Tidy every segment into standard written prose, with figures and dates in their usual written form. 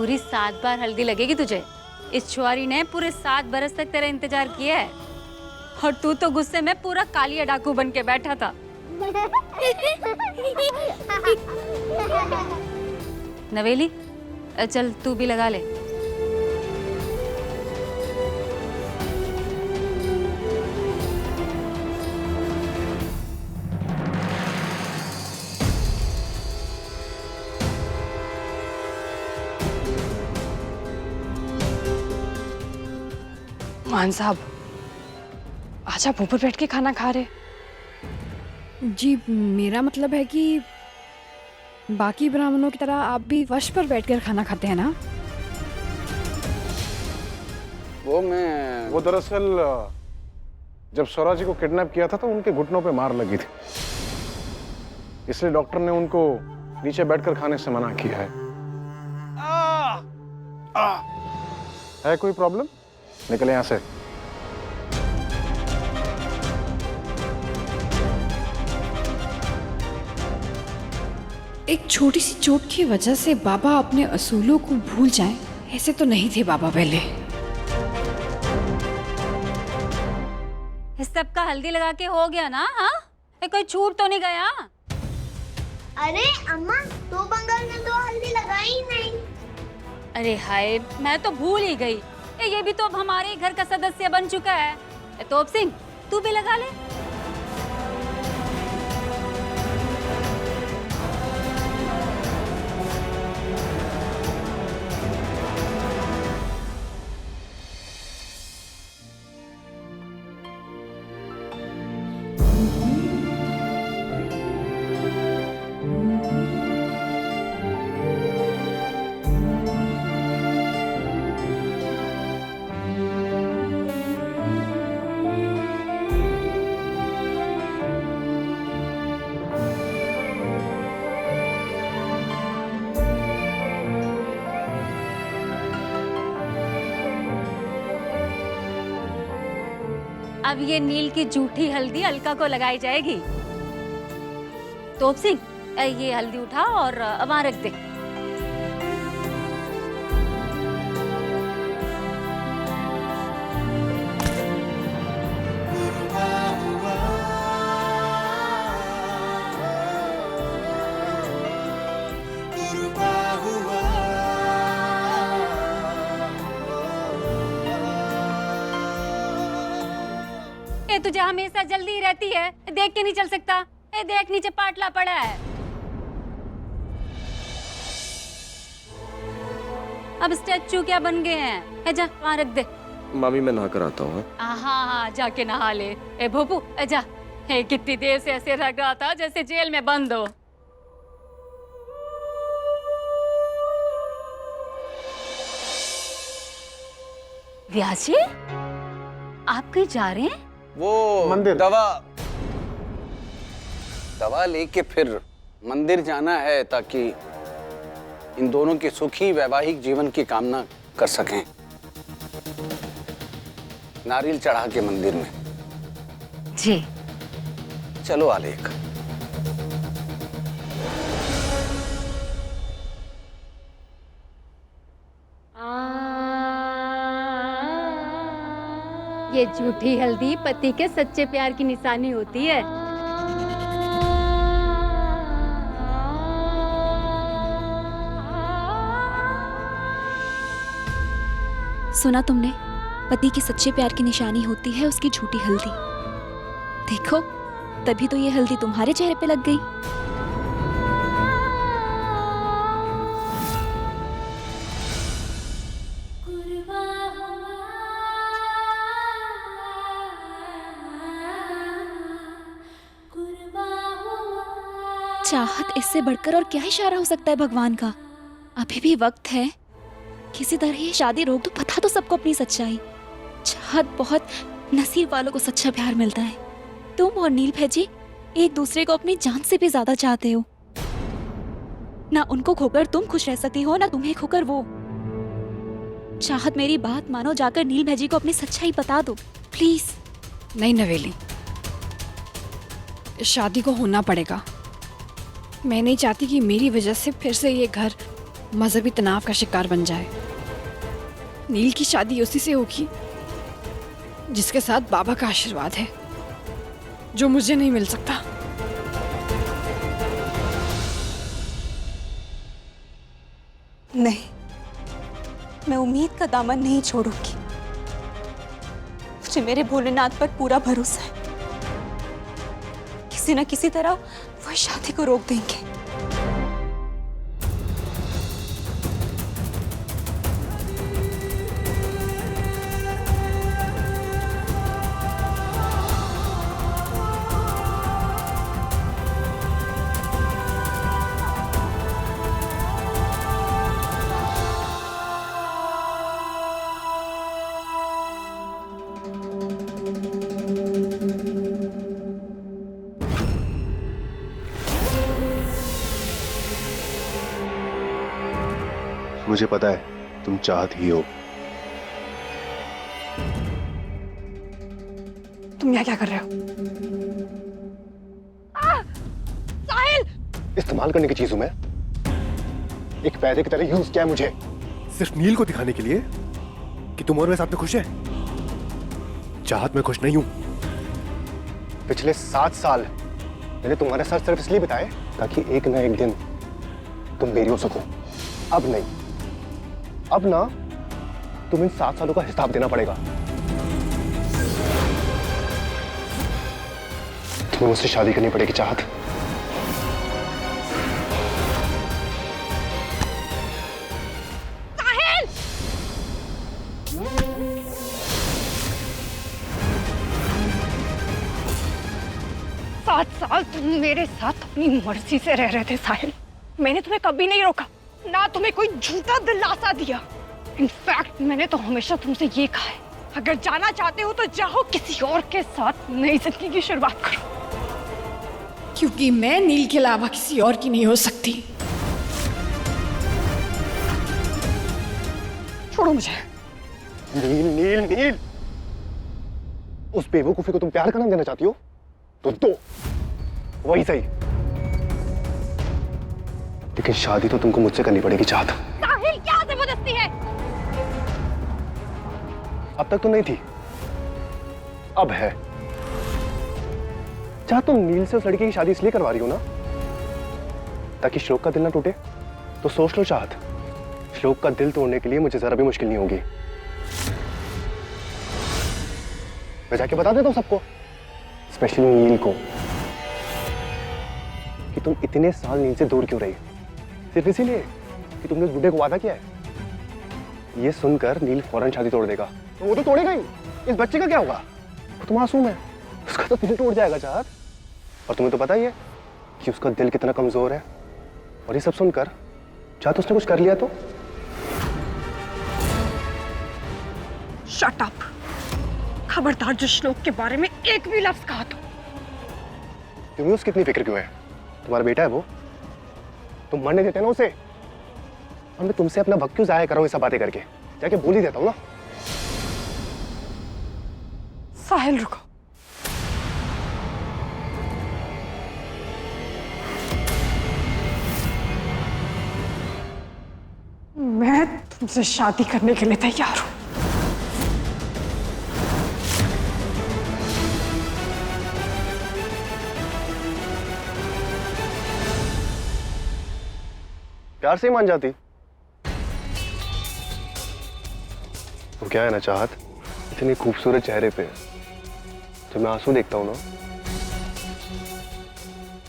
पूरी 7 बार हल्दी लगेगी तुझे। इस छुआरी ने पूरे 7 बरस तक तेरा इंतजार किया है और तू तो गुस्से में पूरा कालिया डाकू बन के बैठा था। नवेली, चल तू भी लगा ले। मान साहब, आज आप ऊपर बैठ के खाना खा रहे? जी, मेरा मतलब है कि बाकी ब्राह्मणों की तरह आप भी फर्श पर बैठकर खाना खाते हैं ना? वो दरअसल जब स्वरा जी को किडनैप किया था तो उनके घुटनों पे मार लगी थी, इसलिए डॉक्टर ने उनको नीचे बैठकर खाने से मना किया है। है कोई प्रॉब्लम? निकले यहां से। एक छोटी सी चोट की वजह से बाबा अपने असूलों को भूल जाएं, ऐसे तो नहीं थे बाबा पहले। इस सब का हल्दी लगा के हो गया ना? हाँ, कोई छूट तो नहीं गया? अरे अम्मा, 2 बंगाल में तो हल्दी लगाई ही नहीं। अरे हाय, मैं तो भूल ही गई। ये भी तो अब हमारे घर का सदस्य बन चुका है। तोप सिंह, तू भी लगा ले। अब ये नील की जूठी हल्दी अलका को लगाई जाएगी। तोप सिंह, ये हल्दी उठा और वहां रख दे। तुझे हमेशा जल्दी ही रहती है, देख के नहीं चल सकता? देख, नीचे पाटला पड़ा है। अब स्टैचू क्या बन गए हैं? जा वहां रख दे। मामी, मैं नहा कर आता हूँ। हाँ, जाके नहा ले। भोपू, जा। कितनी देर से ऐसे लग रहा था जैसे जेल में बंद हो। व्यास जी, आप कहीं जा रहे हैं? वो मंदिर। दवा लेके फिर मंदिर जाना है ताकि इन दोनों के सुखी वैवाहिक जीवन की कामना कर सकें। नारियल चढ़ा के मंदिर में। जी। चलो आलेख। ये झूठी हल्दी पति के सच्चे प्यार की निशानी होती है। सुना तुमने? पति के सच्चे प्यार की निशानी होती है उसकी झूठी हल्दी। देखो, तभी तो ये हल्दी तुम्हारे चेहरे पे लग गई। चाहत इससे बढ़कर और क्या इशारा हो सकता है भगवान का? अभी भी वक्त है, किसी तरह ये शादी रोक दो। पता तो सबको अपनी सच्चाई। चाहत बहुत नसीब वालों को सच्चा प्यार मिलता है। तुम और नील भैजी एक दूसरे को अपनी जान से भी ज्यादा चाहते हो। ना उनको खोकर तुम खुश रह सकती हो, ना तुम्हें खोकर वो। चाहत, मेरी बात मानो, जाकर नील भैजी को अपनी सच्चाई बता दो प्लीज। नहीं नवेली, शादी को होना पड़ेगा। मैं नहीं चाहती कि मेरी वजह से फिर से ये घर मजहबी तनाव का शिकार बन जाए। नील की शादी उसी से होगी जिसके साथ बाबा का आशीर्वाद है, जो मुझे नहीं मिल सकता। नहीं, मैं उम्मीद का दामन नहीं छोड़ूंगी। मुझे मेरे भोलेनाथ पर पूरा भरोसा है। किसी न किसी तरह वो इस शादी को रोक देंगे। मुझे पता है तुम चाहती ही हो। तुम यहाँ क्या कर रहे हो? साहिल! इस्तेमाल करने की चीज हूं मैं। एक पैसे की तरह यूज किया है मुझे, सिर्फ नील को दिखाने के लिए कि तुम और मैं साथ में खुश हैं। चाहत में खुश नहीं हूं। पिछले 7 साल मैंने तुम्हारे साथ सिर्फ इसलिए बिताए ताकि एक ना एक दिन तुम मेरी हो सको। अब नहीं, अब ना तुम्हें इन 7 सालों का हिसाब देना पड़ेगा। तुम्हें मुझसे शादी करनी पड़ेगी चाहत। साहिल! 7 साल तुम मेरे साथ अपनी मर्जी से रह रहे थे साहिल। मैंने तुम्हें कभी नहीं रोका, ना तुम्हें कोई झूठा दिलासा दिया। इनफैक्ट मैंने तो हमेशा तुमसे ये कहा है, अगर जाना चाहते हो तो जाओ, किसी और के साथ नई जिंदगी की शुरुआत करो, क्योंकि मैं नील के अलावा किसी और की नहीं हो सकती। छोड़ो मुझे। नील नील नील, उस बेवकूफी को तुम प्यार का नाम देना चाहती हो तो दो, वही सही, लेकिन शादी तो तुमको मुझसे करनी पड़ेगी चाहत। साहिल, क्या जबरदस्ती है? अब तक तो नहीं थी, अब है। चाह तुम नील से उस लड़की की शादी इसलिए करवा रही हो ना ताकि श्लोक का दिल ना टूटे, तो सोच लो चाहत, श्लोक का दिल तोड़ने के लिए मुझे जरा भी मुश्किल नहीं होगी। मैं जाके बता देता हूं सबको, स्पेशली नील को, कि तुम इतने साल नील से दूर क्यों रही, सिर्फ इसीलिए कि तुमने उस बुढ़े को वादा किया है। ये सुनकर नील फौरन शादी तोड़ देगा। तो वो तो तोड़ेगा ही, इस बच्चे का क्या होगा? वो तो मासूम है, उसका तो दिल टूट जाएगा चाहत। और तुम्हें तो पता ही है कि उसका दिल कितना कमजोर है। और ये सब सुनकर चाहत उसने कुछ कर लिया तो? Shut up! खबरदार जो श्लोक के बारे में एक भी लफ्ज कहा तो। तुम्हें उसकी इतनी फिक्र क्यों है? तुम्हारा बेटा है वो, तुम मरने देते ना उसे। और मैं तुमसे अपना वक्त क्यों जाया कर रहा हूं ये सब बातें करके? जाके बोल ही देता हूं ना। साहिल रुको। मैं तुमसे शादी करने के लिए तैयार हूं। प्यार से ही मान जाती तो क्या है ना चाहत, इतनी खूबसूरत चेहरे पे जब मैं आंसू देखता हूं ना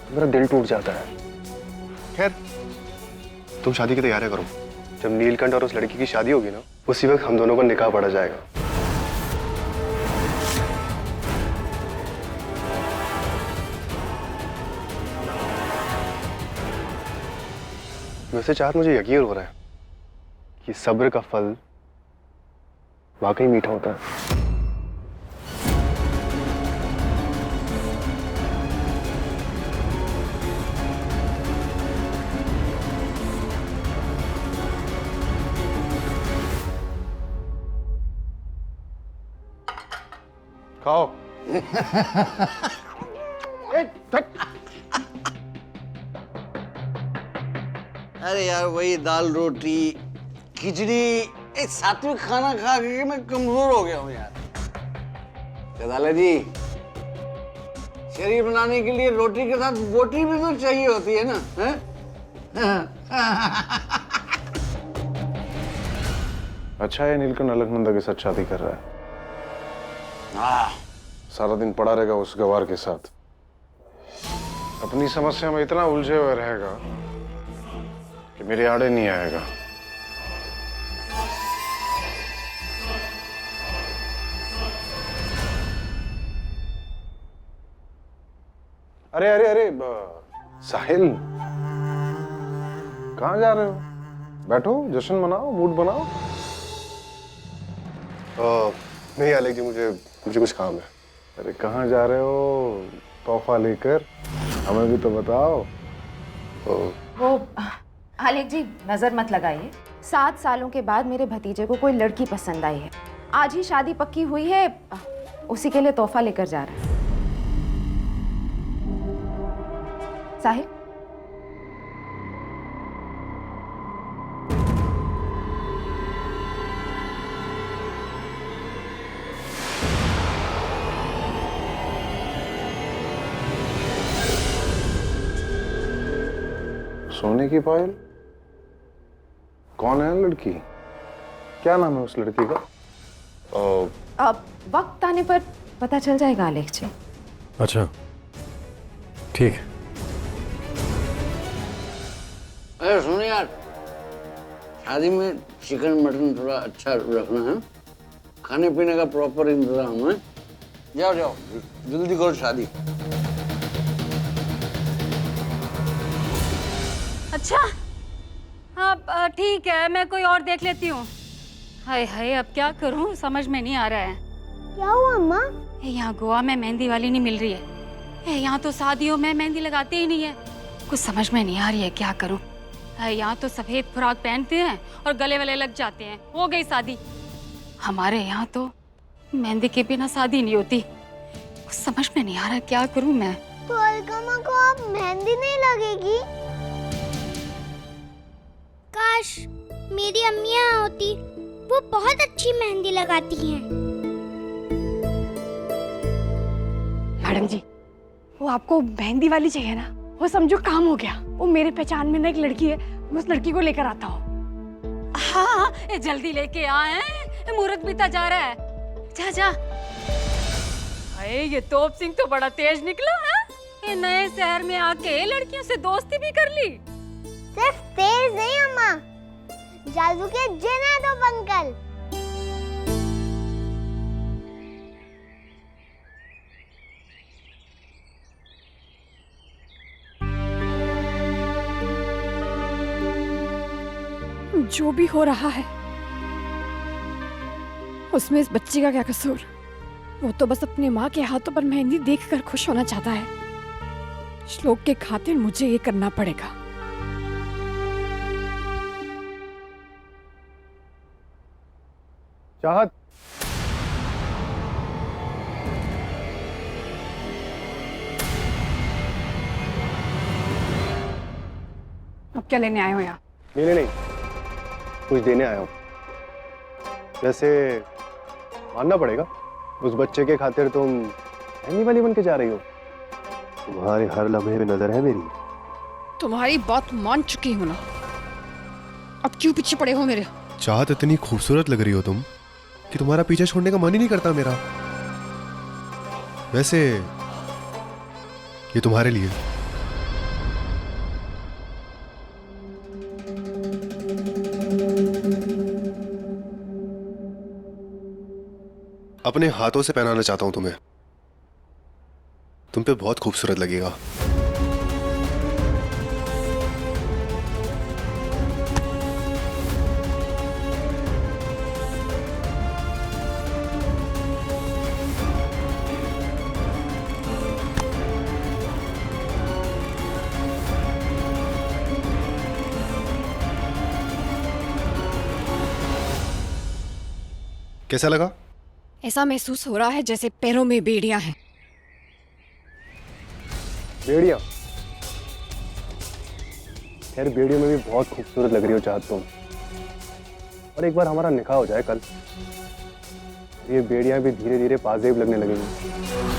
तो मेरा दिल टूट जाता है। खैर, तुम शादी की तैयारियां करो। जब नीलकंठ और उस लड़की की शादी होगी ना, उसी वक्त हम दोनों को निकाह पड़ा जाएगा। वैसे चाहत, मुझे यकीन हो रहा है कि सब्र का फल वाकई मीठा होता है। खाओ। अरे यार वही दाल रोटी खिचड़ी, एक सात्विक खाना खा के मैं कमजोर हो गया हूँ यार। गदाला जी, शरीर बनाने के लिए रोटी के साथ बोटी भी तो चाहिए होती है ना, है? अच्छा है नीलकंठ अलकनंदा के साथ शादी कर रहा है। सारा दिन पड़ा रहेगा उस गवार के साथ, अपनी समस्या में इतना उलझे हुए रहेगा कि मेरे आड़े नहीं आएगा। अरे अरे अरे साहिल, कहाँ जा रहे हो? बैठो, जश्न मनाओ, मूड बनाओ। नहीं आलेख जी, मुझे कुछ काम है। अरे कहाँ जा रहे हो? तोहफा लेकर हमें भी तो बताओ। वो आलेख जी नजर मत लगाइए, 7 सालों के बाद मेरे भतीजे को कोई लड़की पसंद आई है। आज ही शादी पक्की हुई है, उसी के लिए तोहफा लेकर जा रहा है। साहिल, सोने की पायल? कौन है लड़की? क्या नाम है उस लड़की का? अब वक्त आने पर पता चल जाएगा आलेख जी। अच्छा ठीक है। अरे सुनो यार, शादी में चिकन मटन थोड़ा अच्छा रखना है, खाने पीने का प्रॉपर इंतजाम है। जाओ जाओ जल्दी करो शादी। अच्छा हाँ ठीक है, मैं कोई और देख लेती हूँ। हाय हाय, अब क्या करूँ समझ में नहीं आ रहा है। क्या हुआ अम्मा? यहाँ गोवा में मेहंदी वाली नहीं मिल रही है, यहाँ तो शादियों में मेहंदी लगाते ही नहीं है। कुछ समझ में नहीं आ रही है क्या करूँ। यहाँ तो सफेद फ्रॉक पहनते हैं और गले वाले लग जाते हैं, हो गई शादी। हमारे यहाँ तो मेहंदी के बिना शादी नहीं होती। कुछ समझ में नहीं आ रहा क्या करूँ मैं। तो अलका माँ को अब मेहंदी नहीं लगेगी? काश मेरी अम्मी यहाँ होती, वो बहुत अच्छी मेहंदी लगाती हैं। मैडम जी, वो आपको मेहंदी वाली चाहिए ना, वो समझो काम हो गया। वो मेरे पहचान में ना एक लड़की है, मैं उस लड़की को लेकर आता हूँ। हाँ जल्दी लेके आए, मुहूर्त बीता जा रहा है। जा जा। अरे ये तोप सिंह तो बड़ा तेज निकला है, ये नए शहर में आके लड़कियों से दोस्ती भी कर ली। सिर्फ तेज नहीं अम्मा, जादू के जिन है तो अंकल। जो भी हो रहा है उसमें इस बच्ची का क्या कसूर? वो तो बस अपने माँ के हाथों पर मेहंदी देखकर खुश होना चाहता है। श्लोक के खातिर मुझे ये करना पड़ेगा। चाहत, अब क्या लेने आए हो यहाँ? नहीं, कुछ देने आया हूँ। वैसे मानना पड़ेगा, उस बच्चे के खातिर तुम मेहंदी वाली बन के जा रही हो। तुम्हारे हर लम्हे में नजर है मेरी। तुम्हारी बात मान चुकी हूँ ना, अब क्यों पीछे पड़े हो मेरे? चाहत, इतनी खूबसूरत लग रही हो तुम कि तुम्हारा पीछे छोड़ने का मन ही नहीं करता मेरा। वैसे ये तुम्हारे लिए। अपने हाथों से पहनाना चाहता हूं तुम्हें, तुम पे बहुत खूबसूरत लगेगा। कैसा लगा? ऐसा महसूस हो रहा है जैसे पैरों में बेड़ियां हैं। बेड़ियां? खैर बेड़ियों में भी बहुत खूबसूरत लग रही हो चाहत तुम। और एक बार हमारा निकाह हो जाए कल, ये बेड़ियां भी धीरे धीरे पाजेब लगने लगेंगी।